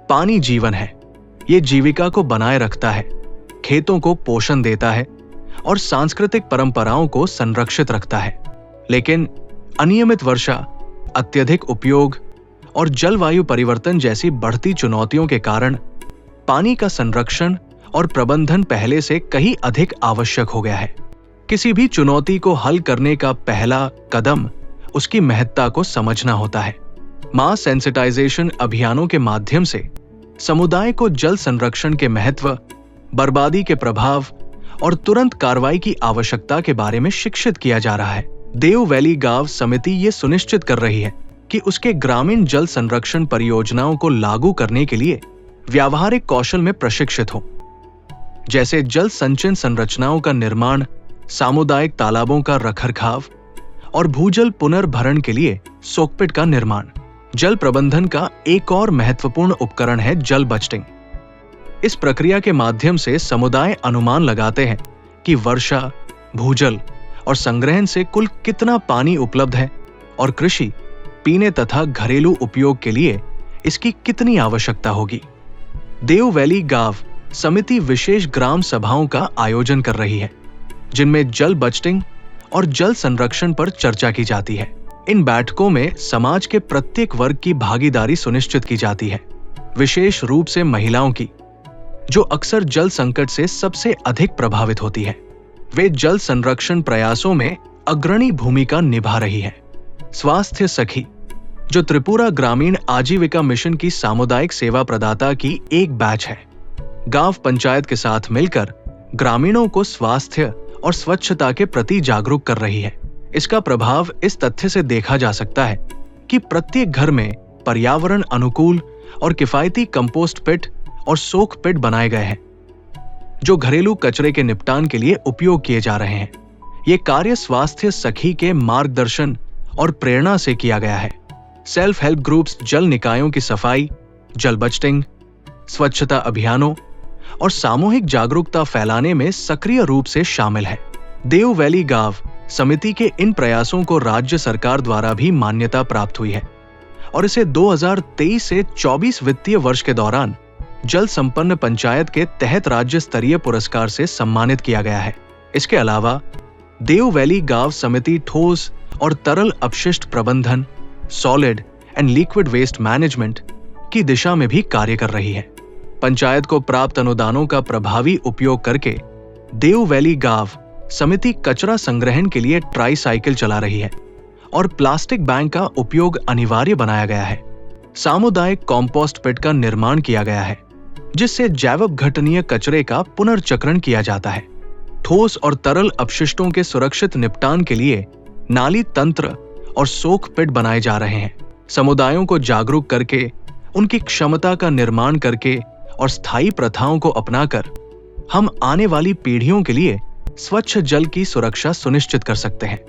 पानी जीवन है। ये जीविका को बनाए रखता है, खेतों को पोषण देता है और सांस्कृतिक परंपराओं को संरक्षित रखता है। लेकिन अनियमित वर्षा, अत्यधिक उपयोग और जलवायु परिवर्तन जैसी बढ़ती चुनौतियों के कारण पानी का संरक्षण और प्रबंधन पहले से कहीं अधिक आवश्यक हो गया है। किसी भी चुनौती को हल करने का पहला कदम उसकी महत्ता को समझना होता है। मास सेंसिटाइजेशन अभियानों के माध्यम से समुदाय को जल संरक्षण के महत्व, बर्बादी के प्रभाव और तुरंत कार्रवाई की आवश्यकता के बारे में शिक्षित किया जा रहा है। देव वैली गांव समिति ये सुनिश्चित कर रही है कि उसके ग्रामीण जल संरक्षण परियोजनाओं को लागू करने के लिए व्यावहारिक कौशल में प्रशिक्षित हो, जैसे जल संचयन संरचनाओं का निर्माण, सामुदायिक तालाबों का रखरखाव और भूजल पुनर्भरण के लिए सोकपिट का निर्माण। जल प्रबंधन का एक और महत्वपूर्ण उपकरण है जल बजटिंग। इस प्रक्रिया के माध्यम से समुदाय अनुमान लगाते हैं कि वर्षा, भूजल और संग्रहण से कुल कितना पानी उपलब्ध है और कृषि, पीने तथा घरेलू उपयोग के लिए इसकी कितनी आवश्यकता होगी। देव वैली गांव समिति विशेष ग्राम सभाओं का आयोजन कर रही है, जिनमें जल बजटिंग और जल संरक्षण पर चर्चा की जाती है। इन बैठकों में समाज के प्रत्येक वर्ग की भागीदारी सुनिश्चित की जाती है, विशेष रूप से महिलाओं की, जो अक्सर जल संकट से सबसे अधिक प्रभावित होती है। वे जल संरक्षण प्रयासों में अग्रणी भूमिका निभा रही है। स्वास्थ्य सखी, जो त्रिपुरा ग्रामीण आजीविका मिशन की सामुदायिक सेवा प्रदाता की एक बैच है, गांव पंचायत के साथ मिलकर ग्रामीणों को स्वास्थ्य और स्वच्छता के प्रति जागरूक कर रही है। इसका प्रभाव इस तथ्य से देखा जा सकता है कि प्रत्येक घर में पर्यावरण अनुकूल और किफायती कंपोस्ट पिट और सोक पिट बनाए गए हैं, जो घरेलू कचरे के निपटान के लिए उपयोग किए जा रहे हैं। ये कार्य स्वास्थ्य सखी के मार्गदर्शन और प्रेरणा से किया गया है। सेल्फ हेल्प ग्रुप्स जल निकायों की सफाई, जल बजटिंग, स्वच्छता अभियानों और सामूहिक जागरूकता फैलाने में सक्रिय रूप से शामिल है। देव वैली गांव समिति के इन प्रयासों को राज्य सरकार द्वारा भी मान्यता प्राप्त हुई है और इसे 2023 से 24 वित्तीय वर्ष के दौरान जल संपन्न पंचायत के तहत राज्य स्तरीय पुरस्कार से सम्मानित किया गया है। इसके अलावा देव वैली गांव समिति ठोस और तरल अपशिष्ट प्रबंधन, solid and liquid waste management की दिशा में भी कार्य कर रही है। पंचायत को प्राप्त अनुदानों का प्रभावी उपयोग करके देव वैली गांव समिति कचरा संग्रहण के लिए ट्राई साइकिल चला रही है और प्लास्टिक बैंक का उपयोग अनिवार्य बनाया गया है। सामुदायिक कॉम्पोस्ट पिट का निर्माण किया गया है, जिससे जैव घटनीय कचरे का पुनर्चक्रण किया जाता है। ठोस और तरल अपशिष्टों के सुरक्षित निपटान के लिए नाली तंत्र और सोक पिट बनाए जा रहे हैं। समुदायों को जागरूक करके, उनकी क्षमता का निर्माण करके और स्थायी प्रथाओं को अपनाकर हम आने वाली पीढ़ियों के लिए स्वच्छ जल की सुरक्षा सुनिश्चित कर सकते हैं।